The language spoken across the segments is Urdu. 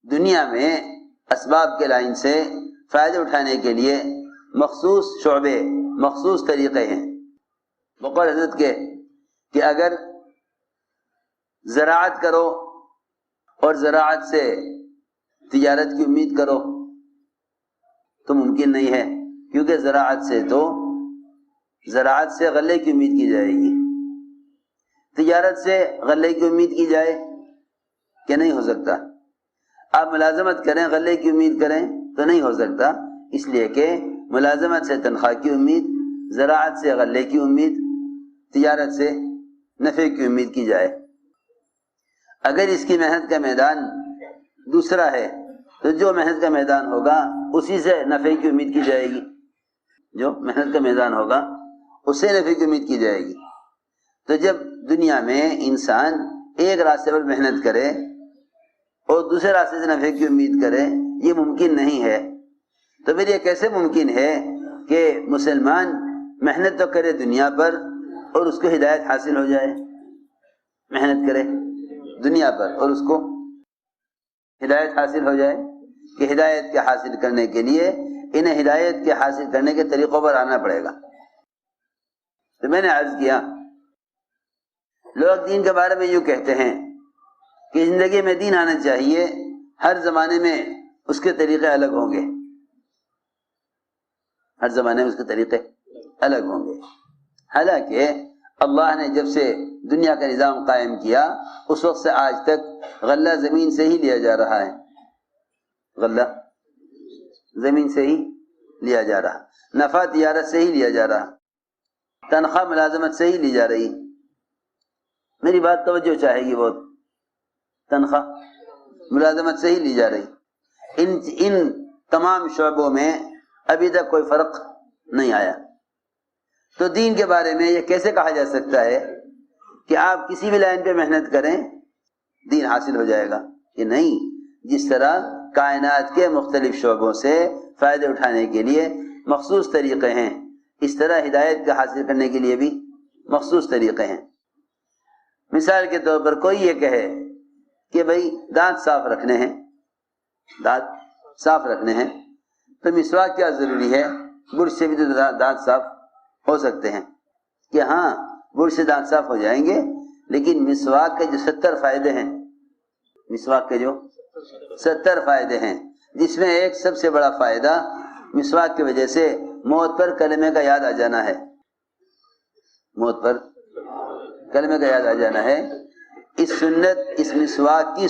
دنیا میں اسباب کے لائن سے فائدے اٹھانے کے لیے مخصوص شعبے، مخصوص طریقے ہیں. بقول حضرت کے کہ اگر زراعت کرو اور زراعت سے تجارت کی امید کرو تو ممکن نہیں ہے، کیونکہ زراعت سے غلے کی امید کی جائے گی. تجارت سے غلے کی امید کی جائے کہ نہیں ہو سکتا. آپ ملازمت کریں غلے کی امید کریں تو نہیں ہو سکتا، اس لیے کہ ملازمت سے تنخواہ کی امید، زراعت سے غلے کی امید، تجارت سے نفع کی امید کی جائے. اگر اس کی محنت کا میدان دوسرا ہے تو جو محنت کا میدان ہوگا اسی سے نفع کی امید کی جائے گی. جو محنت کا میدان ہوگا اس سے نفع کی امید کی جائے گی. تو جب دنیا میں انسان ایک راستے پر محنت کرے اور دوسرے راستے سے نفع کی امید کرے، یہ ممکن نہیں ہے. تو پھر یہ کیسے ممکن ہے کہ مسلمان محنت تو کرے دنیا پر اور اس کو ہدایت حاصل ہو جائے؟ محنت کرے دنیا پر اور اس کو ہدایت حاصل ہو جائے. کہ ہدایت کے حاصل کرنے کے لیے انہیں ہدایت کے حاصل کرنے کے طریقوں پر آنا پڑے گا. تو میں نے عرض کیا لوگ دین کے بارے میں یوں کہتے ہیں کہ زندگی میں دین آنا چاہیے، ہر زمانے میں اس کے طریقے الگ ہوں گے، ہر زمانے میں اس کے طریقے الگ ہوں گے. حالانکہ اللہ نے جب سے دنیا کا نظام قائم کیا اس وقت سے آج تک غلہ زمین سے ہی لیا جا رہا ہے. غلہ زمین سے ہی لیا جا رہا، نفع تجارت سے ہی لیا جا رہا، تنخواہ ملازمت سے ہی لی جا رہی. میری بات توجہ چاہے گی بہت. تنخواہ ملازمت سے ہی لی جا رہی. ان تمام شعبوں میں ابھی تک کوئی فرق نہیں آیا. تو دین کے بارے میں یہ کیسے کہا جا سکتا ہے کہ آپ کسی بھی لائن پہ محنت کریں دین حاصل ہو جائے گا؟ کہ نہیں. جس طرح کائنات کے مختلف شعبوں سے فائدے اٹھانے کے لیے مخصوص طریقے ہیں، اس طرح ہدایت کا حاصل کرنے کے لیے بھی مخصوص طریقے ہیں. مثال کے طور پر کوئی یہ کہے کہ بھئی دانت صاف رکھنے ہیں، دانت صاف رکھنے ہیں تو مسواک کیا ضروری ہے؟ برش سے بھی تو دانت صاف ہو سکتے ہیں. کہ ہاں برش سے دانت صاف ہو جائیں گے، لیکن مسواک کے جو 70 فائدے ہیں، مسواک کے جو 70 فائدے ہیں، جس میں ایک سب سے بڑا فائدہ مسواک کی وجہ سے موت پر کلمے کا یاد آ جانا ہے. موت پر کلمے کا یاد آ جانا ہے. اس مسواک کی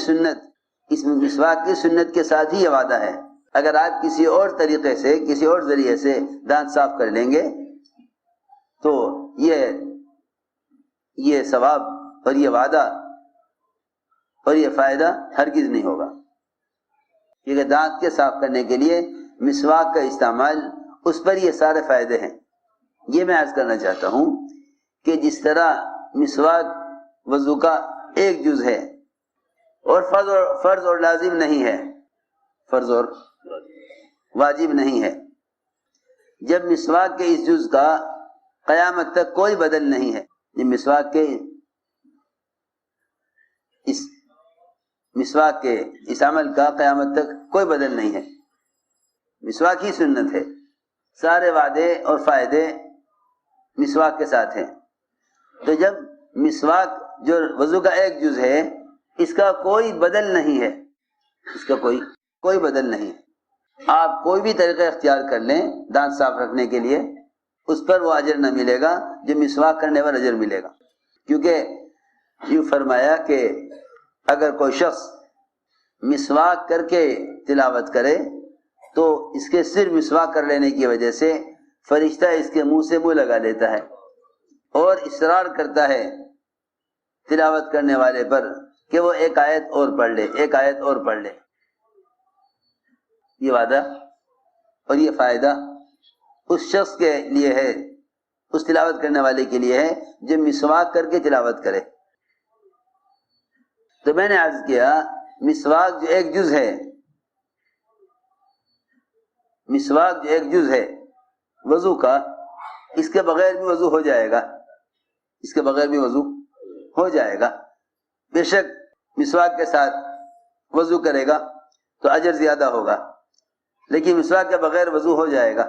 سنت کے ساتھ ہی یہ وعدہ ہے. اگر آپ کسی اور طریقے سے، کسی اور ذریعے سے دانت صاف کر لیں گے تو یہ ثواب اور یہ وعدہ اور یہ فائدہ ہرگز نہیں ہوگا. کیونکہ دانت کے صاف کرنے کے لیے مسواک کا استعمال، اس پر یہ سارے فائدے ہیں. یہ میں عرض کرنا چاہتا ہوں کہ جس طرح مسواک وضو کا ایک جز ہے اور فرض اور لازم نہیں ہے، فرض اور واجب نہیں ہے، جب مسواک کے اس جز کا قیامت تک کوئی بدل نہیں ہے، جب مسواک کے اس عمل کا قیامت تک کوئی بدل نہیں ہے، مسواک ہی سنت ہے. سارے وعدے اور فائدے مسواک کے ساتھ ہیں. تو جب مسواک جو وضو کا ایک جز ہے اس کا کوئی بدل نہیں ہے، اس کا کوئی بدل نہیں ہے، آپ کوئی بھی طریقہ اختیار کر لیں دانت صاف رکھنے کے لیے، اس پر وہ اجر نہ ملے گا جو مسواک کرنے پر اجر ملے گا. کیونکہ یوں فرمایا کہ اگر کوئی شخص مسواک کر کے تلاوت کرے تو اس کے صرف مسواک کر لینے کی وجہ سے فرشتہ اس کے منہ سے منہ لگا لیتا ہے اور اصرار کرتا ہے تلاوت کرنے والے پر کہ وہ ایک آیت اور پڑھ لے، ایک آیت اور پڑھ لے. یہ وعدہ اور یہ فائدہ اس شخص کے لیے ہے، اس تلاوت کرنے والے کے لیے ہے جو مسواک کر کے تلاوت کرے. تو میں نے عرض کیا مسواک جو ایک جز ہے، مسواک جو ایک جز ہے وضو کا، اس کے بغیر بھی وضو ہو جائے گا، اس کے بغیر بھی وضو ہو جائے گا. بے شک مسواک کے ساتھ وضو کرے گا تو اجر زیادہ ہوگا، لیکن مسواک کے بغیر وضو ہو جائے گا۔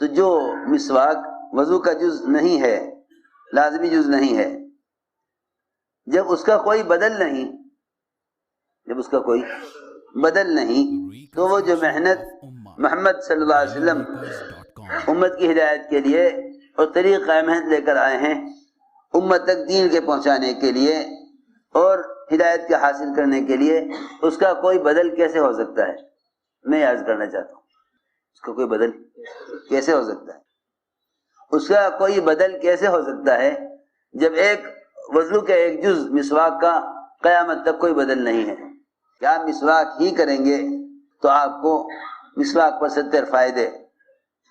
تو جو مسواک وضو کا جز نہیں ہے، لازمی جز نہیں ہے، جب اس کا کوئی بدل نہیں، تو وہ جو محنت محمد صلی اللہ علیہ وسلم امت کی ہدایت کے لیے اور طریق محنت لے کر آئے ہیں امت تک دین کے پہنچانے کے لیے اور ہدایت کے حاصل کرنے کے لیے، اس کا کوئی بدل کیسے ہو سکتا ہے؟ میں عرض کرنا چاہتا ہوں، اس کا کوئی بدل کیسے ہو سکتا ہے؟ اس کا کوئی بدل کیسے ہو سکتا ہے جب ایک وضو کے ایک جز مسواک کا قیامت تک کوئی بدل نہیں ہے؟ کہ آپ مسواک ہی کریں گے تو آپ کو مسواک پر 70 فائدے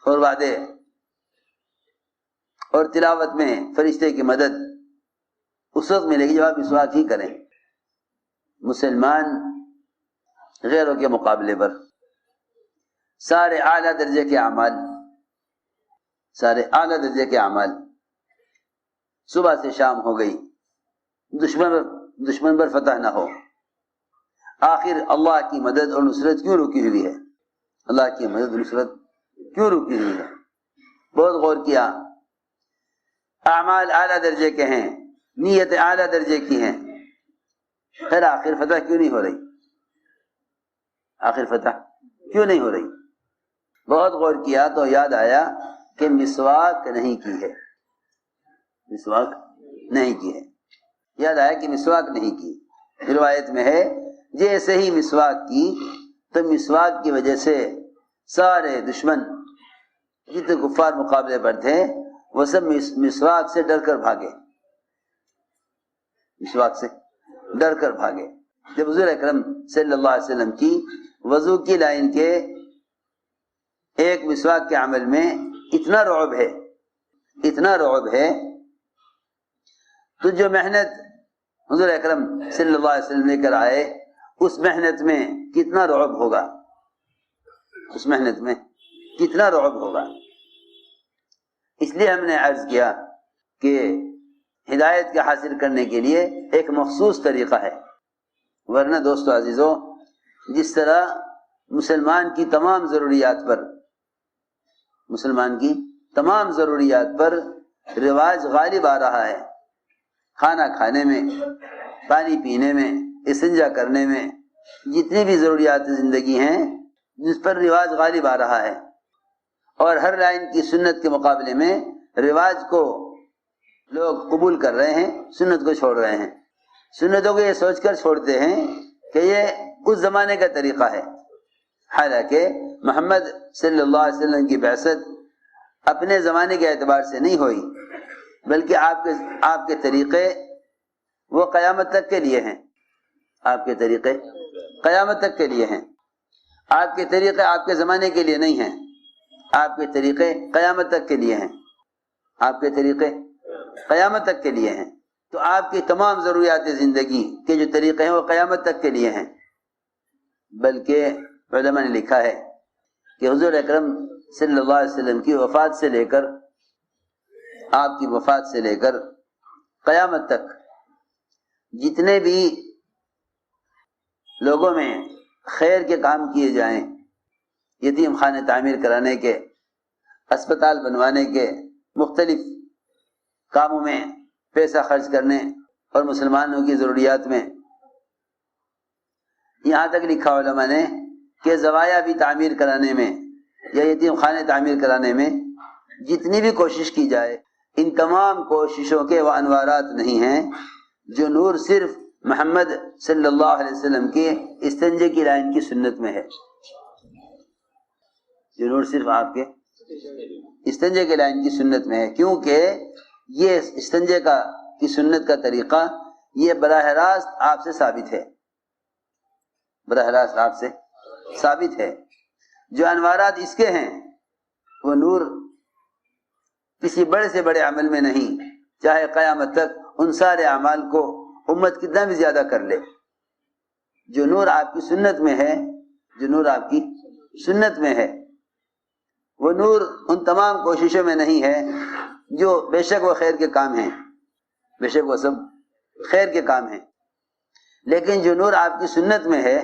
اور وعدے اور تلاوت میں فرشتے کی مدد اس وقت ملے گی جب آپ مسواک ہی کریں۔ مسلمان غیروں کے مقابلے پر سارے اعلیٰ درجے کے اعمال صبح سے شام ہو گئی، دشمن پر فتح نہ ہو، آخر اللہ کی مدد اور نصرت کیوں رکی ہوئی ہے؟ اللہ کی مدد اور نصرت کیوں رکی ہوئی ہے؟ بہت غور کیا، اعمال اعلیٰ درجے کے ہیں، نیت اعلیٰ درجے کی ہیں، پھر آخر فتح کیوں نہیں ہو رہی؟ بہت غور کیا تو یاد آیا کہ مسواک نہیں کی ہے، یاد آیا کہ مسواک نہیں کی۔ روایت میں ہے جیسے ہی مسواک کی تو مسواک کی وجہ سے سارے دشمن جتنے کفار مقابلے پر تھے وہ سب مسواک سے ڈر کر بھاگے۔ جب حضور اکرم صلی اللہ علیہ وسلم کی وضو کی لائن کے ایک مسواک کے عمل میں اتنا رعب ہے تو جو محنت حضور اکرم صلی اللہ علیہ وسلم لے کر آئے اس محنت میں کتنا رعب ہوگا، اس لیے ہم نے عرض کیا کہ ہدایت کے حاصل کرنے کے لیے ایک مخصوص طریقہ ہے، ورنہ دوستو عزیزو جس طرح مسلمان کی تمام ضروریات پر رواج غالب آ رہا ہے، کھانا کھانے میں، پانی پینے میں، استنجا کرنے میں، جتنی بھی ضروریات زندگی ہیں جس پر رواج غالب آ رہا ہے، اور ہر لائن کی سنت کے مقابلے میں رواج کو لوگ قبول کر رہے ہیں، سنت کو چھوڑ رہے ہیں، سنتوں کو یہ سوچ کر چھوڑتے ہیں کہ یہ اس زمانے کا طریقہ ہے، حالانکہ محمد صلی اللہ علیہ وسلم کی بعثت اپنے زمانے کے اعتبار سے نہیں ہوئی، بلکہ آپ کے طریقے وہ قیامت تک کے لیے ہیں، آپ کے طریقے قیامت تک کے لیے ہیں، آپ کے طریقے آپ کے زمانے کے لیے نہیں ہیں، آپ کے طریقے قیامت تک کے لیے ہیں، تو آپ کی تمام ضروریات زندگی کے جو طریقے ہیں وہ قیامت تک کے لیے ہیں۔ بلکہ علماء نے لکھا ہے کہ حضور اکرم صلی اللہ علیہ وسلم کی وفات سے لے کر آپ کی وفات سے لے کر قیامت تک جتنے بھی لوگوں میں خیر کے کام کیے جائیں، یتیم خانے تعمیر کرانے کے، اسپتال بنوانے کے، مختلف کاموں میں پیسہ خرچ کرنے اور مسلمانوں کی ضروریات میں، یہاں تک لکھا علماء نے کہ زوایا بھی تعمیر کرانے میں یا یتیم خانے تعمیر کرانے میں جتنی بھی کوشش کی جائے، ان تمام کوششوں کے وہ انوارات نہیں ہیں جو نور صرف محمد صلی اللہ علیہ وسلم کے استنجے کی لائن کی سنت میں ہے، جو نور صرف آپ کے استنجے کی لائن کی سنت میں ہے، کیونکہ یہ استنجے کی سنت کا طریقہ یہ براہ راست آپ سے ثابت ہے، جو انوارات اس کے ہیں وہ نور کسی بڑے سے بڑے عمل میں نہیں، چاہے قیامت تک ان سارے اعمال کو امت کتنا بھی زیادہ کر لے، جو نور آپ کی سنت میں ہے وہ نور ان تمام کوششوں میں نہیں ہے جو بے شک وہ خیر کے کام ہیں، بے شک وہ سب خیر کے کام ہیں، لیکن جو نور آپ کی سنت میں ہے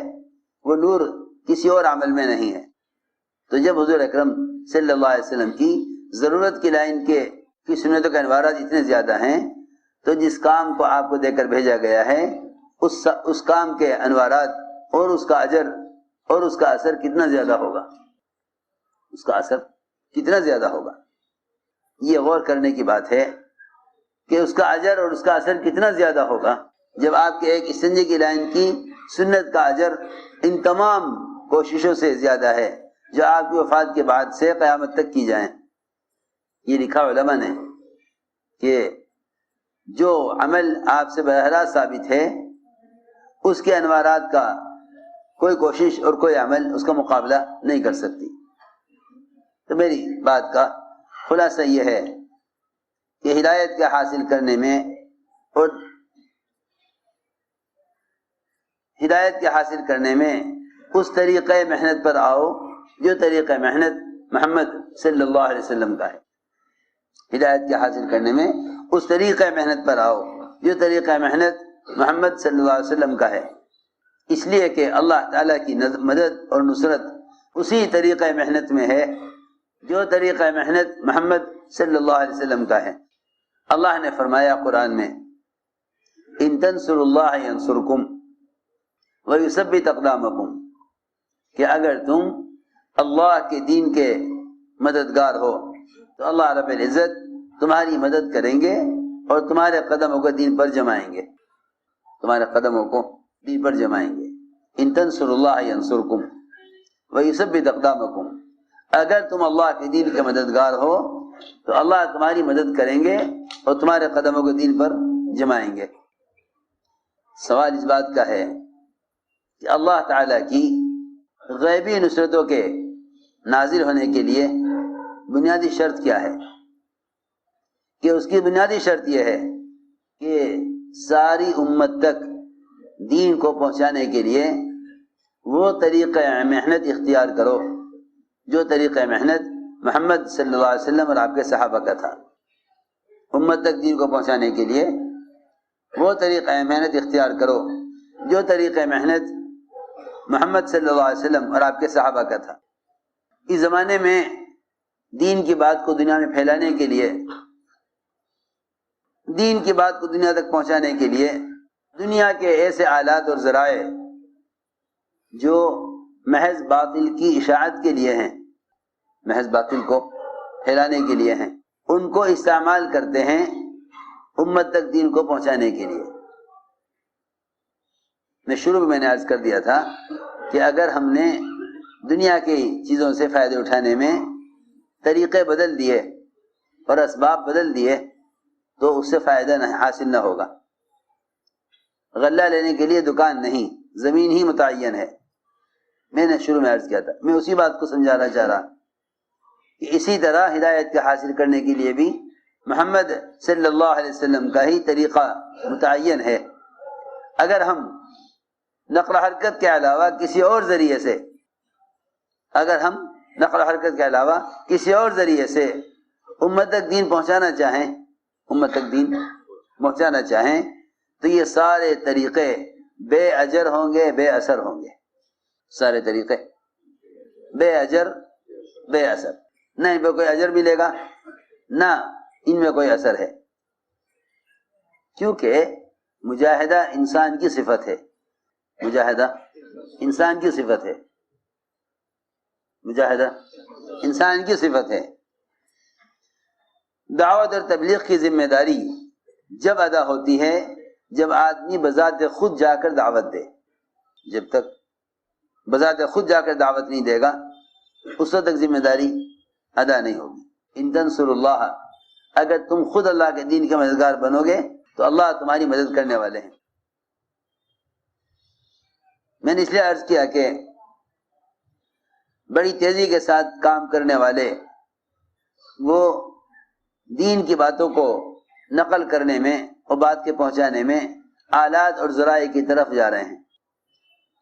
وہ نور کسی اور عمل میں نہیں ہے. تو جب حضور اکرم صلی اللہ علیہ وسلم کی ضرورت کی لائن کے کی سنتوں کے انوارات اتنے زیادہ ہیں تو جس کام کو آپ کو دے کر بھیجا گیا ہے اس کام کے انوارات اور اس کا اجر اور اس کا اثر کتنا زیادہ ہوگا، اس کا اثر کتنا زیادہ ہوگا. یہ غور کرنے کی بات ہے کہ اس کا اجر اور اس کا اثر کتنا زیادہ ہوگا جب آپ کے ایک استنجے کی لائن کی سنت کا اجر ان تمام کوششوں سے زیادہ ہے جو آپ کی وفات کے بعد سے قیامت تک کی جائیں. یہ لکھا علماء نے کہ جو عمل آپ سے براہ راست ثابت ہے اس کے انوارات کا کوئی کوشش اور کوئی عمل اس کا مقابلہ نہیں کر سکتی. تو میری بات کا خلاصہ یہ ہے کہ ہدایت کے حاصل کرنے میں اور ہدایت کے حاصل کرنے میں اس طریقۂ محنت پر آؤ جو طریقۂ محنت محمد صلی اللہ علیہ وسلم کا ہے. ہدایت کے حاصل کرنے میں اس طریقۂ محنت پر آؤ جو طریقۂ محنت محمد صلی اللہ علیہ وسلم کا ہے. اس لیے کہ اللہ تعالیٰ کی مدد اور نصرت اسی طریقۂ محنت میں ہے جو طریقۂ محنت محمد صلی اللہ علیہ وسلم کا ہے. اللہ نے فرمایا قرآن میں ان تنصروا اللہ ینصرکم ویثبت اقدامکم کہ اگر تم اللہ کے دین کے مددگار ہو تو اللہ رب العزت تمہاری مدد کریں گے اور تمہارے قدموں کو دین پر جمائیں گے، تمہارے قدموں کو دین پر جمائیں گے. ان تنصروا اللہ ینصرکم ویثبت اقدامکم، اگر تم اللہ کے دین کے مددگار ہو تو اللہ تمہاری مدد کریں گے اور تمہارے قدموں کو دین پر جمائیں گے. سوال اس بات کا ہے کہ اللہ تعالیٰ کی غیبی نصرتوں کے نازل ہونے کے لیے بنیادی شرط کیا ہے؟ کہ اس کی بنیادی شرط یہ ہے کہ ساری امت تک دین کو پہنچانے کے لیے وہ طریقہ محنت اختیار کرو جو طریقہ محنت محمد صلی اللہ علیہ وسلم اور آپ کے صحابہ کا تھا. امت تک دین کو پہنچانے کے لیے وہ طریقہ محنت اختیار کرو جو طریقہ محنت محمد صلی اللہ علیہ وسلم اور آپ کے صحابہ کا تھا. اس زمانے میں دین کی بات کو دنیا میں پھیلانے کے لیے، دین کی بات کو دنیا تک پہنچانے کے لیے دنیا کے ایسے آلات اور ذرائع جو محض باطل کی اشاعت کے لیے ہیں، محض باطل کو پھیلانے کے لیے ہیں، ان کو استعمال کرتے ہیں امت تک دین کو پہنچانے کے لیے. شروع میں نے عرض کر دیا تھا کہ اگر ہم نے دنیا کی چیزوں سے فائدے اٹھانے میں طریقے بدل دیے اور اسباب بدل دیے تو اس سے فائدہ حاصل نہ ہوگا. غلہ لینے کے لیے دکان نہیں، زمین ہی متعین ہے. میں نے شروع میں عرض کیا تھا، میں اسی بات کو سمجھانا چاہ رہا کہ اسی طرح ہدایت کے حاصل کرنے کے لیے بھی محمد صلی اللہ علیہ وسلم کا ہی طریقہ متعین ہے. اگر ہم نقل و حرکت کے علاوہ کسی اور ذریعے سے، اگر ہم نقل و حرکت کے علاوہ کسی اور ذریعے سے امت تک دین پہنچانا چاہیں، امت تک دین پہنچانا چاہیں تو یہ سارے طریقے بے اجر ہوں گے، بے اثر ہوں گے. سارے طریقے بے اجر بے اثر، نہ ان پہ کوئی اجر ملے گا نہ ان میں کوئی اثر ہے. کیونکہ مجاہدہ انسان کی صفت ہے، مجاہدہ انسان کی صفت ہے، مجاہدہ انسان کی صفت ہے. دعوت اور تبلیغ کی ذمہ داری جب ادا ہوتی ہے جب آدمی بذات خود جا کر دعوت دے. جب تک بذات خود جا کر دعوت نہیں دے گا اس وقت تک ذمہ داری ادا نہیں ہوگی. ان تنصروا اللہ، اگر تم خود اللہ کے دین کے مددگار بنو گے تو اللہ تمہاری مدد کرنے والے ہیں. میں نے اس لیے عرض کیا کہ بڑی تیزی کے ساتھ کام کرنے والے وہ دین کی باتوں کو نقل کرنے میں اور بات کے پہنچانے میں آلات اور ذرائع کی طرف جا رہے ہیں.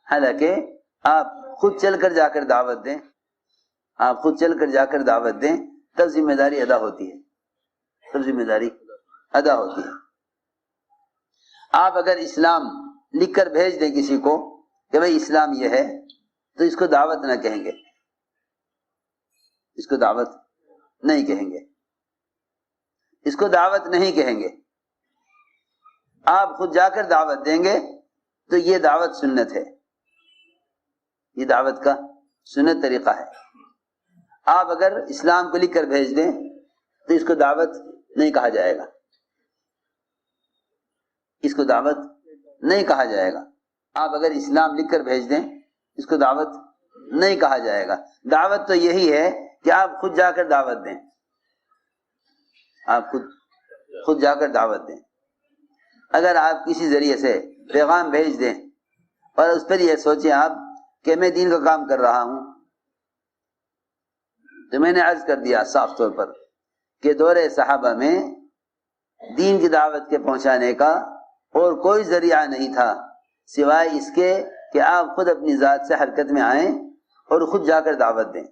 حالانکہ آپ خود چل کر جا کر دعوت دیں، آپ خود چل کر جا کر دعوت دیں تب ذمہ داری ادا ہوتی ہے، تب ذمہ داری ادا ہوتی ہے. آپ اگر اسلام لکھ کر بھیج دیں کسی کو کہ بھئی اسلام یہ ہے تو اس کو دعوت نہ کہیں گے، اس کو دعوت نہیں کہیں گے، اس کو دعوت نہیں کہیں گے۔ آپ خود جا کر دعوت دیں گے تو یہ دعوت سنت ہے، یہ دعوت کا سنت طریقہ ہے۔ آپ اگر اسلام کو لکھ کر بھیج دیں تو اس کو دعوت نہیں کہا جائے گا، اس کو دعوت نہیں کہا جائے گا۔ آپ اگر اسلام لکھ کر بھیج دیں اس کو دعوت نہیں کہا جائے گا۔ دعوت تو یہی ہے کہ آپ خود جا کر دعوت دیں، آپ خود جا کر دعوت دیں۔ اگر آپ کسی ذریعے سے پیغام بھیج دیں اور اس پر یہ سوچیں آپ کہ میں دین کا کام کر رہا ہوں، تو میں نے عرض کر دیا صاف طور پر کہ دور صحابہ میں دین کی دعوت کے پہنچانے کا اور کوئی ذریعہ نہیں تھا سوائے اس کے کہ آپ خود اپنی ذات سے حرکت میں آئیں اور خود جا کر دعوت دیں،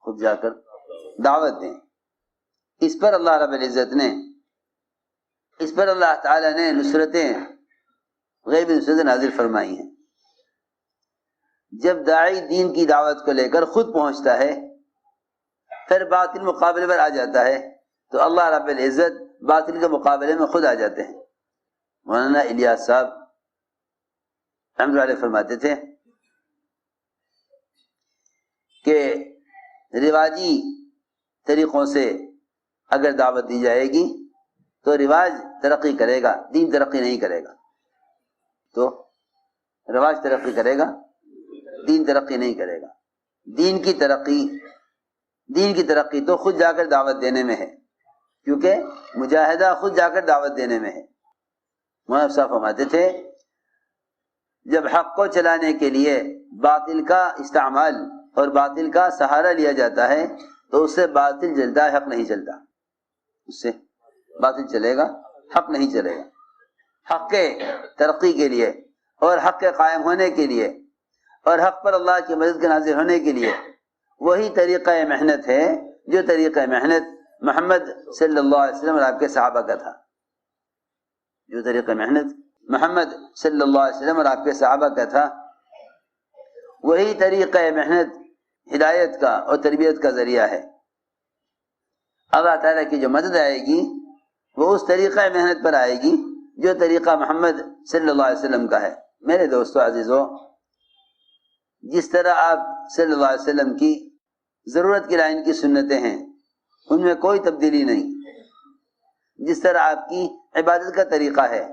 خود جا کر دعوت دیں۔ اس پر اللہ رب العزت نے، اس پر اللہ تعالی نے نصرتیں، غیبی نصرتیں نازل فرمائی ہیں۔ جب داعی دین کی دعوت کو لے کر خود پہنچتا ہے پھر باطل مقابلے پر آ جاتا ہے تو اللہ رب العزت باطل کے مقابلے میں خود آ جاتے ہیں۔ مولانا الیاس صاحب رحمۃ اللہ علیہ فرماتے تھے کہ رواجی طریقوں سے اگر دعوت دی جائے گی تو رواج ترقی کرے گا، دین ترقی نہیں کرے گا۔ تو رواج ترقی کرے گا، دین ترقی نہیں کرے گا۔ دین کی ترقی تو خود جا کر دعوت دینے میں ہے، کیونکہ مجاہدہ خود جا کر دعوت دینے میں ہے۔ مولانا صاحب فرماتے تھے جب حق کو چلانے کے لیے باطل کا استعمال اور باطل کا سہارا لیا جاتا ہے تو اس سے باطل جلتا ہے، حق نہیں چلتا، اس سے باطل چلے گا، حق نہیں چلے گا۔ حق کے ترقی کے لیے اور حق کے قائم ہونے کے لیے اور حق پر اللہ کی مدد کے نازل ہونے کے لیے وہی طریقہ محنت ہے جو طریقہ محنت محمد صلی اللہ علیہ وسلم اور آپ کے صحابہ کا تھا، جو طریقہ محنت محمد صلی اللہ علیہ وسلم اور آپ کے صحابہ کا تھا، وہی طریقہ محنت ہدایت کا اور تربیت کا ذریعہ ہے۔ اللہ تعالیٰ کی جو مدد آئے گی وہ اس طریقہ محنت پر آئے گی جو طریقہ محمد صلی اللہ علیہ وسلم کا ہے۔ میرے دوستو عزیزو، جس طرح آپ صلی اللہ علیہ وسلم کی ضرورت کی لائن کی سنتیں ہیں ان میں کوئی تبدیلی نہیں، جس طرح آپ کی عبادت کا طریقہ ہے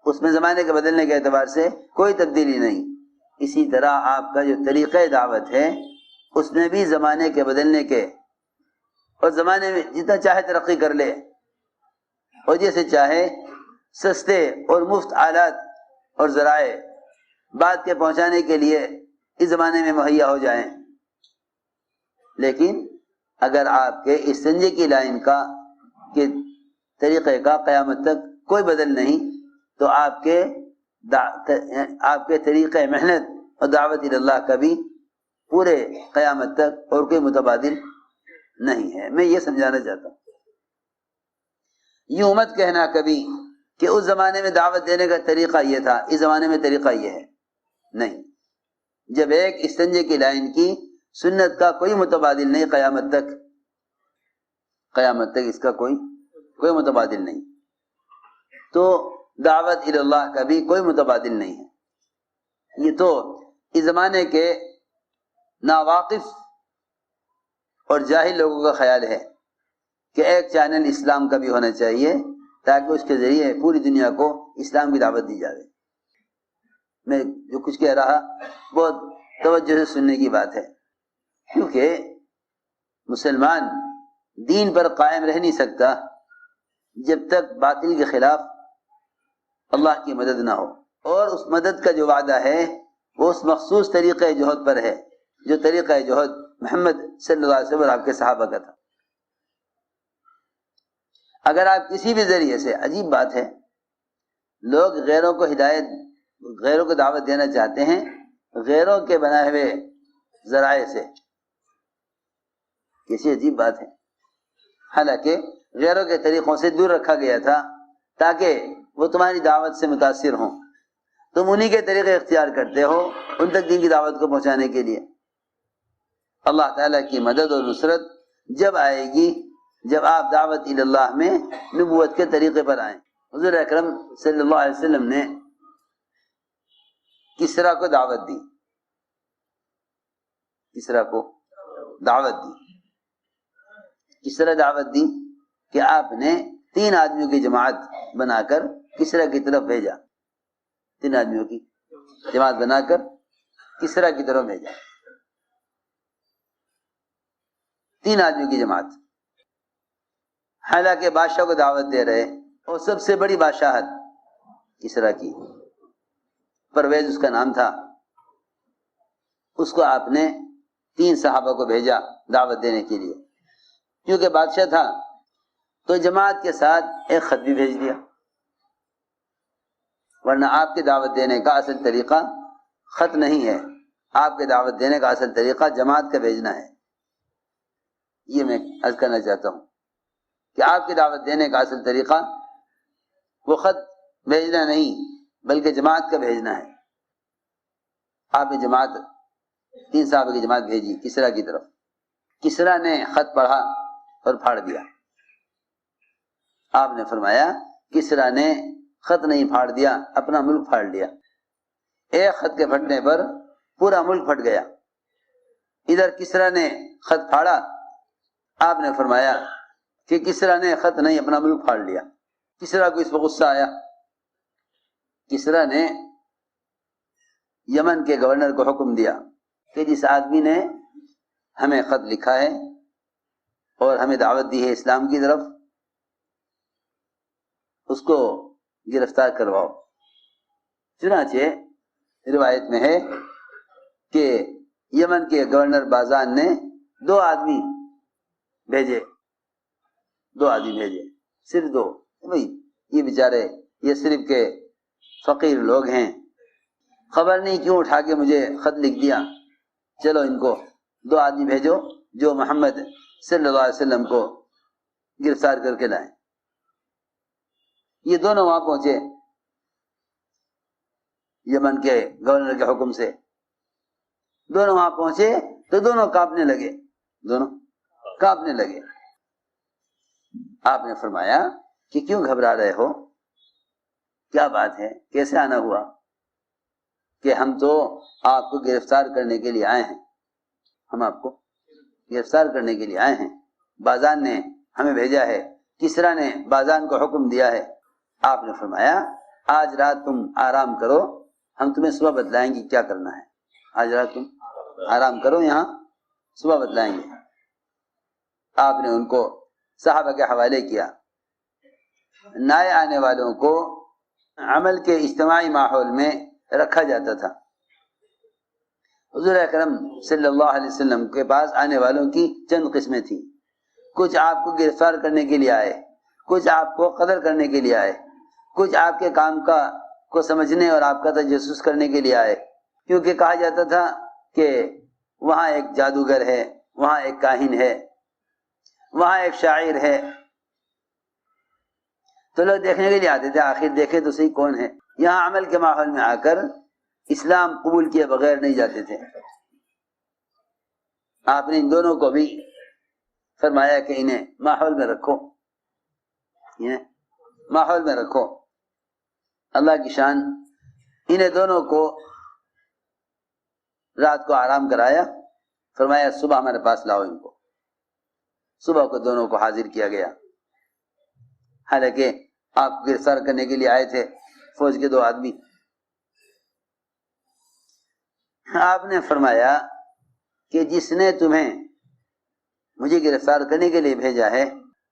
اس میں زمانے کے بدلنے کے اعتبار سے کوئی تبدیلی نہیں، اسی طرح آپ کا جو طریقہ دعوت ہے اس میں بھی زمانے کے بدلنے کے اور زمانے میں جتنا چاہے ترقی کر لے اور جیسے چاہے سستے اور مفت آلات اور ذرائع بات کے پہنچانے کے لیے اس زمانے میں مہیا ہو جائیں، لیکن اگر آپ کے استنجے کی لائن کا کے طریقے کا قیامت تک کوئی بدل نہیں تو آپ کے طریقہ محنت اور دعوت اللہ کا بھی پورے قیامت تک اور کوئی متبادل نہیں ہے۔ میں یہ سمجھانا چاہتا ہوں، یوں مت کہنا کبھی کہ اس زمانے میں دعوت دینے کا طریقہ یہ تھا، اس زمانے میں طریقہ یہ ہے، نہیں۔ جب ایک استنجے کی لائن کی سنت کا کوئی متبادل نہیں قیامت تک اس کا کوئی متبادل نہیں، تو دعوت اللہ کا بھی کوئی متبادل نہیں ہے۔ یہ تو اس زمانے کے ناواقف اور جاہل لوگوں کا خیال ہے کہ ایک چینل اسلام کا بھی ہونا چاہیے تاکہ اس کے ذریعے پوری دنیا کو اسلام کی دعوت دی جائے۔ میں جو کچھ کہہ رہا بہت توجہ سے سننے کی بات ہے، کیونکہ مسلمان دین پر قائم رہ نہیں سکتا جب تک باطل کے خلاف اللہ کی مدد نہ ہو، اور اس مدد کا جو وعدہ ہے وہ اس مخصوص طریقہ جہد پر ہے جو طریقہ جہد محمد صلی اللہ علیہ وسلم اور آپ کے صحابہ کا تھا۔ اگر آپ کسی بھی ذریعے سے، عجیب بات ہے، لوگ غیروں کو ہدایت، غیروں کو دعوت دینا چاہتے ہیں غیروں کے بنائے ہوئے ذرائع سے، کیسی عجیب بات ہے۔ حالانکہ غیروں کے طریقوں سے دور رکھا گیا تھا تاکہ وہ تمہاری دعوت سے متاثر ہوں، تم انہی کے طریقے اختیار کرتے ہو ان تک دین کی دعوت کو پہنچانے کے لیے۔ اللہ تعالیٰ کی مدد اور نصرت جب آئے گی جب آپ دعوت اللہ میں نبوت کے طریقے پر آئیں۔ حضور اکرم صلی اللہ علیہ وسلم نے کسریٰ کو دعوت دی، کسریٰ کو دعوت دی، کسریٰ دعوت دی کہ آپ نے 3 آدمیوں کی جماعت بنا کر کسریٰ کی طرف بھیجا، 3 آدمیوں کی جماعت بنا کر کسریٰ کی طرف بھیجا، 3 آدمیوں کی جماعت، حالانکہ بادشاہ کو دعوت دے رہے اور سب سے بڑی بادشاہت کسریٰ کی، پرویز اس کا نام تھا، اس کو آپ نے 3 صحابہ کو بھیجا دعوت دینے کے لیے، کیونکہ بادشاہ تھا تو جماعت کے ساتھ ایک خط بھی بھیج دیا، ورنہ آپ کی دعوت دینے کا اصل طریقہ خط نہیں ہے، آپ کے دعوت دینے کا اصل طریقہ جماعت کا بھیجنا ہے۔ یہ میں عرض کرنا چاہتا ہوں کہ آپ کی دعوت دینے کا اصل طریقہ وہ خط بھیجنا نہیں بلکہ جماعت کا بھیجنا ہے۔ آپ نے جماعت 3 صحابہ کی جماعت بھیجی کسریٰ کی طرف، کسریٰ نے خط پڑھا اور پھاڑ دیا۔ آپ نے فرمایا کسریٰ نے خط نہیں پھاڑ دیا، اپنا ملک پھاڑ لیا۔ ایک خط کے پھٹنے پر پورا ملک پھٹ گیا۔ ادھر کسریٰ نے خط پھاڑا، آپ نے فرمایا کہ کسریٰ نے خط نہیں اپنا ملک پھاڑ لیا۔ کسریٰ کو اس پر غصہ آیا، کسریٰ نے یمن کے گورنر کو حکم دیا کہ جس آدمی نے ہمیں خط لکھا ہے اور ہمیں دعوت دی ہے اسلام کی طرف، اس کو گرفتار کرواؤ۔ چنانچہ روایت میں ہے کہ یمن کے گورنر بازان نے 2 آدمی بھیجے، 2 آدمی بھیجے، صرف 2۔ بھائی یہ بیچارے یثرب کے فقیر لوگ ہیں، خبر نہیں کیوں اٹھا کے مجھے خط لکھ دیا، چلو ان کو 2 آدمی بھیجو جو محمد صلی اللہ علیہ وسلم کو گرفتار کر کے لائیں۔ یہ دونوں وہاں پہنچے یمن کے گورنر کے حکم سے، دونوں وہاں پہنچے تو دونوں کانپنے لگے، دونوں کانپنے لگے۔ آپ نے فرمایا کہ کیوں گھبرا رہے ہو، کیا بات ہے، کیسے آنا ہوا؟ کہ ہم تو آپ کو گرفتار کرنے کے لیے آئے ہیں، ہم آپ کو گرفتار کرنے کے لیے آئے ہیں، بازان نے ہمیں بھیجا ہے، کسریٰ نے بازان کو حکم دیا ہے۔ آپ نے فرمایا آج رات تم آرام کرو، ہم تمہیں صبح بتلائیں گے کیا کرنا ہے، آج رات تم آرام کرو، یہاں صبح بتلائیں گے۔ آپ نے ان کو صحابہ کے حوالے کیا۔ نئے آنے والوں کو عمل کے اجتماعی ماحول میں رکھا جاتا تھا۔ حضور اکرم صلی اللہ علیہ وسلم کے پاس آنے والوں کی چند قسمیں تھیں، کچھ آپ کو گرفتار کرنے کے لیے آئے، کچھ آپ کو قتل کرنے کے لیے آئے، کچھ آپ کے کام کو سمجھنے اور آپ کا تجسس کرنے کے لیے آئے، کیونکہ کہا جاتا تھا کہ وہاں ایک جادوگر ہے، وہاں ایک کاہن ہے، وہاں ایک شاعر ہے، تو لوگ دیکھنے کے لیے آتے تھے، آخر دیکھے تو صحیح کون ہے۔ یہاں عمل کے ماحول میں آ کر اسلام قبول کیے بغیر نہیں جاتے تھے۔ آپ نے ان دونوں کو بھی فرمایا کہ انہیں ماحول میں رکھو، انہیں ماحول میں رکھو۔ اللہ کی شان، انہیں دونوں کو رات کو آرام کرایا، فرمایا صبح ہمارے پاس لاؤ ان کو۔ صبح کو دونوں کو حاضر کیا گیا، حالانکہ آپ گرفتار کرنے کے لیے آئے تھے فوج کے 2 آدمی۔ آپ نے فرمایا کہ جس نے تمہیں مجھے گرفتار کرنے کے لیے بھیجا ہے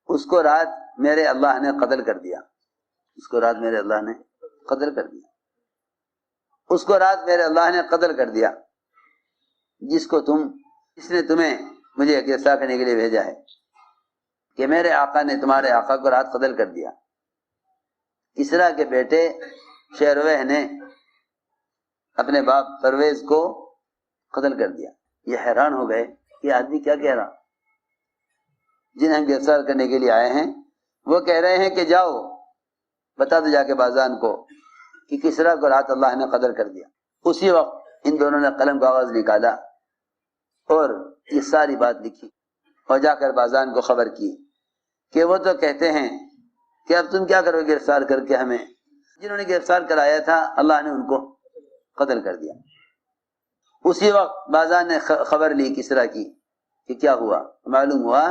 اس کو رات میرے اللہ نے قتل کر دیا، اس کو رات میرے اللہ نے قتل کر دیا، اس کو رات میرے اللہ نے قتل کر دیا، جس نے تمہیں مجھے گرفتار کرنے کے لیے بھیجا ہے، کہ میرے آقا نے تمہارے آقا کو رات قتل کر دیا۔ کسریٰ کے بیٹے شیرویہ نے اپنے باپ پرویز کو قتل کر دیا۔ یہ حیران ہو گئے کہ آدمی کیا کہہ رہا، جنہیں ہم گرفتار کرنے کے لیے آئے ہیں وہ کہہ رہے ہیں کہ جاؤ بتا دو جا کے بازان کو کہ کسرا کو رات اللہ نے قتل کر دیا، اسی وقت ان دونوں نے قلم کاغذ نکالا اور یہ ساری بات لکھی اور جا کر بازان کو خبر کی کہ وہ تو کہتے ہیں کہ اب تم کیا کرو گرفتار کر کے ہمیں، جنہوں نے گرفتار کرایا تھا اللہ نے ان کو قتل کر دیا۔ اسی وقت بازان نے خبر لی کسرا کی کہ کیا ہوا، معلوم ہوا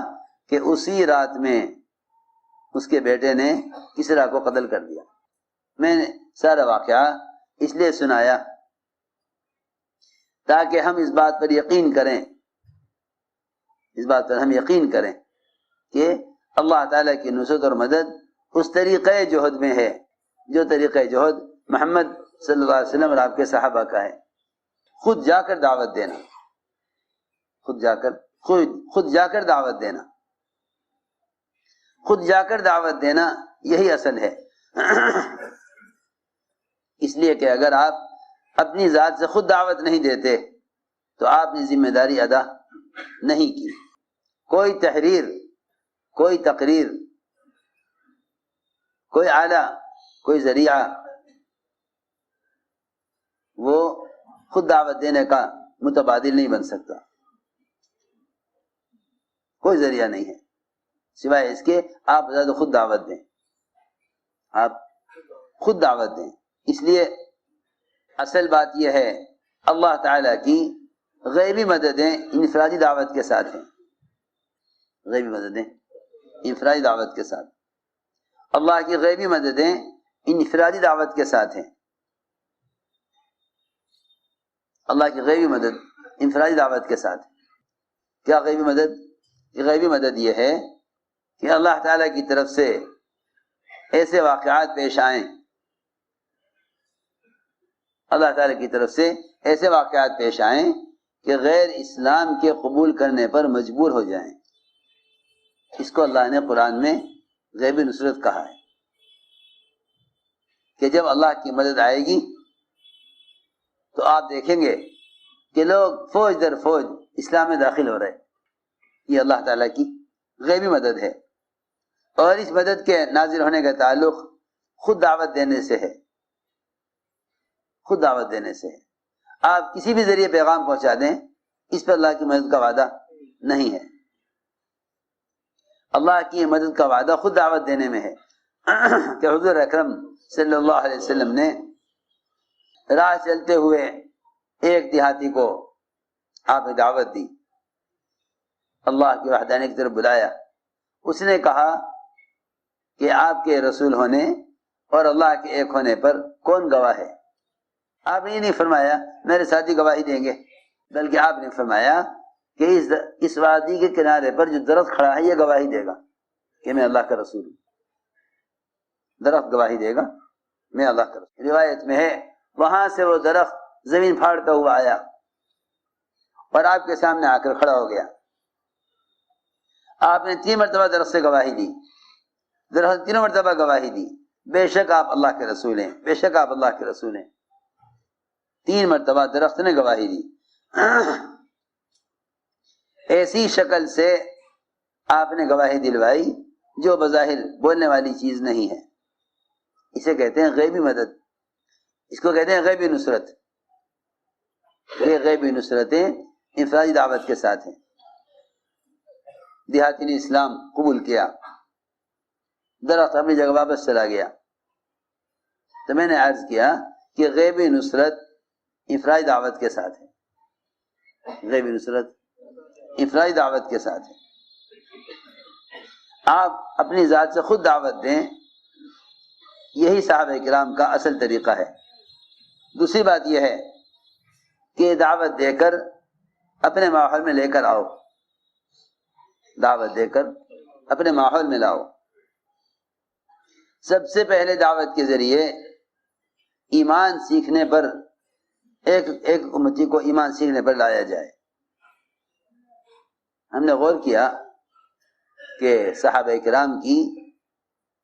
کہ اسی رات میں اس کے بیٹے نے کسرا کو قتل کر دیا۔ میں نے سارا واقعہ اس لیے سنایا تاکہ ہم اس بات پر یقین کریں، اس بات پر ہم یقین کریں کہ اللہ تعالیٰ کی نصرت اور مدد اس طریقہ جہد میں ہے جو طریقہ جہد محمد صلی اللہ علیہ وسلم اور آپ کے صحابہ کا ہے۔ خود جا کر دعوت دینا، خود جا کر دعوت دینا، خود جا کر دعوت دینا، یہی اصل ہے۔ اس لیے کہ اگر آپ اپنی ذات سے خود دعوت نہیں دیتے تو آپ نے ذمہ داری ادا نہیں کی۔ کوئی تحریر، کوئی تقریر، کوئی آلہ، کوئی ذریعہ وہ خود دعوت دینے کا متبادل نہیں بن سکتا، کوئی ذریعہ نہیں ہے سوائے اس کے آپ زیادہ خود دعوت دیں، آپ خود دعوت دیں۔ اس لیے اصل بات یہ ہے اللہ تعالیٰ کی غیبی مددیں انفرادی دعوت کے ساتھ ہیں، غیبی مددیں انفرادی دعوت کے ساتھ، اللہ کی غیبی مددیں انفرادی دعوت کے ساتھ ہیں، اللہ کی غیبی مدد انفرادی دعوت کے ساتھ۔ کیا غیبی مدد؟ غیبی مدد یہ ہے کہ اللہ تعالیٰ کی طرف سے ایسے واقعات پیش آئیں، اللہ تعالیٰ کی طرف سے ایسے واقعات پیش آئیں کہ غیر اسلام کے قبول کرنے پر مجبور ہو جائیں۔ اس کو اللہ نے قرآن میں غیبی نصرت کہا ہے کہ جب اللہ کی مدد آئے گی تو آپ دیکھیں گے کہ لوگ فوج در فوج اسلام میں داخل ہو رہے۔ یہ اللہ تعالیٰ کی غیبی مدد ہے، اور اس مدد کے نازل ہونے کا تعلق خود دعوت دینے سے ہے، خود دعوت دینے سے ہے۔ آپ کسی بھی ذریعے پیغام پہنچا دیں، اس پر اللہ کی مدد کا وعدہ نہیں ہے۔ اللہ کی مدد کا وعدہ خود دعوت دینے میں ہے کہ حضور اکرم صلی اللہ علیہ وسلم نے راہ چلتے ہوئے ایک دیہاتی کو آپ نے دعوت دی، اللہ کی وحدانیت کی طرف بلایا۔ اس نے کہا کہ آپ کے رسول ہونے اور اللہ کے ایک ہونے پر کون گواہ ہے؟ آپ نے یہ نہیں فرمایا میرے ساتھی گواہی دیں گے، بلکہ آپ نے فرمایا کہ اس وادی کے کنارے پر جو درخت کھڑا ہے یہ گواہی دے گا کہ میں اللہ کا رسول ہوں۔ درخت گواہی دے گا میں اللہ کا رسول۔ روایت میں ہے وہاں سے وہ درخت زمین پھاڑتا ہوا آیا اور آپ کے سامنے آ کر کھڑا ہو گیا۔ آپ نے 3 مرتبہ درخت سے گواہی دی، درخت 3 مرتبہ گواہی دی بے شک آپ اللہ کے رسول ہیں، بے شک آپ اللہ کے رسول ہیں۔ 3 مرتبہ درخت نے گواہی دی۔ ایسی شکل سے آپ نے گواہی دلوائی جو بظاہر بولنے والی چیز نہیں ہے۔ اسے کہتے ہیں غیبی مدد، اس کو کہتے ہیں غیبی نصرت۔ یہ غیبی نصرتیں انفرادی دعوت کے ساتھ ہیں۔ دیہاتی نے اسلام قبول کیا، درخت اپنی جگہ واپس چلا گیا۔ تو میں نے عرض کیا کہ غیبی نصرت انفرادی دعوت کے ساتھ ہے، غیبی نصرت انفرادی دعوت کے ساتھ ہے۔ آپ اپنی ذات سے خود دعوت دیں، یہی صحابہ کرام کا اصل طریقہ ہے۔ دوسری بات یہ ہے کہ دعوت دے کر اپنے ماحول میں لے کر آؤ، دعوت دے کر اپنے ماحول میں لاؤ۔ سب سے پہلے دعوت کے ذریعے ایمان سیکھنے پر ایک امتی کو ایمان سیکھنے پر لایا جائے۔ ہم نے غور کیا کہ صحابہ کرام کی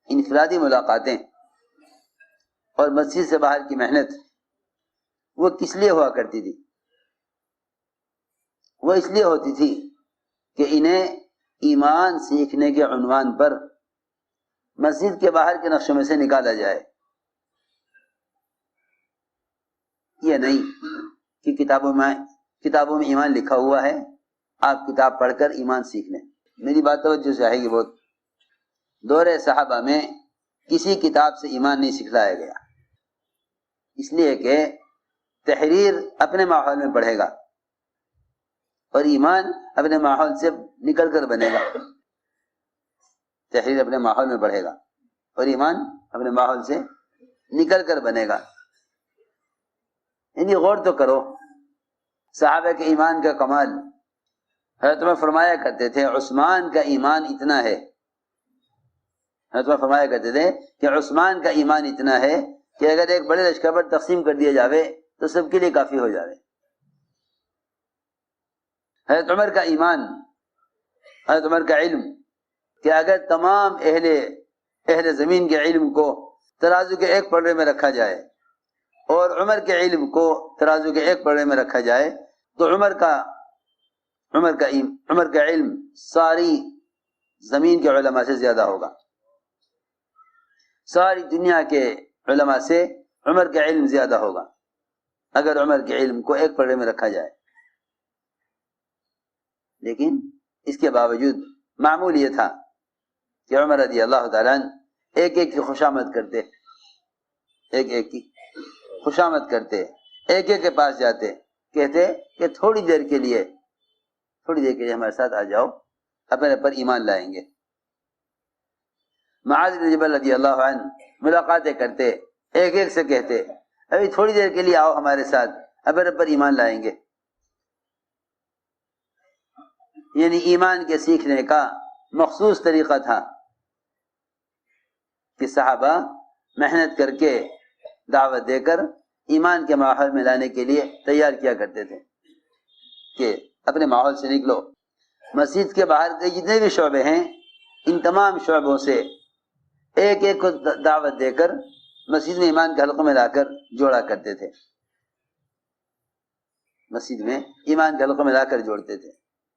انفرادی ملاقاتیں اور مسجد سے باہر کی محنت وہ کس لیے ہوا کرتی تھی؟ وہ اس لیے ہوتی تھی کہ انہیں ایمان سیکھنے کے عنوان پر مسجد کے باہر کے نقشوں میں سے نکالا جائے، یہ نہیں کہ کتابوں میں ایمان لکھا ہوا ہے، آپ کتاب پڑھ کر ایمان سیکھ لیں۔ میری بات توجہ سے آئے گی بہت۔ دور صحابہ میں کسی کتاب سے ایمان نہیں سکھلایا گیا، اس لیے کہ تحریر اپنے ماحول میں بڑھے گا اور ایمان اپنے ماحول سے نکل کر بنے گا۔ تحریر اپنے ماحول میں بڑھے گا اور ایمان اپنے ماحول سے نکل کر بنے گا۔ یعنی غور تو کرو، صحابہ کے ایمان کا کمال۔ حضرت عمر فرمایا کرتے تھے عثمان کا ایمان اتنا ہے، حضرت عمر فرمایا کرتے تھے کہ عثمان کا ایمان اتنا ہے کہ اگر ایک بڑے لشکر پر تقسیم کر دیا جاوے تو سب کے لیے کافی ہو جاوے۔ حضرت عمر کا ایمان، حضرت عمر کا علم کہ اگر تمام اہل زمین کے علم کو ترازو کے ایک پلڑے میں رکھا جائے اور عمر کے علم کو ترازو کے ایک پلڑے میں رکھا جائے تو عمر کا علم ساری زمین کے علماء سے زیادہ ہوگا، ساری دنیا کے علماء سے عمر کا علم زیادہ ہوگا اگر عمر کے علم کو ایک پلڑے میں رکھا جائے۔ لیکن اس کے باوجود معمول یہ تھا کہ عمر رضی اللہ تعالیٰ عنہ ایک ایک کی خوشامد کرتے، ایک ایک کی خوشامد کرتے، ایک ایک کے پاس جاتے، کہتے کہ تھوڑی دیر کے لیے ہمارے ساتھ آ جاؤ، اپنے پر ایمان لائیں گے۔ معاذ بن جبل رضی اللہ عنہ ملاقاتیں کرتے، ایک ایک سے کہتے ابھی تھوڑی دیر کے لیے آؤ ہمارے ساتھ، اپنے پر ایمان لائیں گے۔ یعنی ایمان کے سیکھنے کا مخصوص طریقہ تھا کہ صحابہ محنت کر کے دعوت دے کر ایمان کے ماحول میں لانے کے لیے تیار کیا کرتے تھے کہ اپنے ماحول سے نکلو۔ مسجد کے باہر کے جتنے بھی شعبے ہیں ان تمام شعبوں سے ایک ایک کو دعوت دے کر مسجد میں ایمان کے حلقوں میں لا کر جوڑا کرتے تھے، مسجد میں ایمان کے حلقوں میں لا کر جوڑتے تھے۔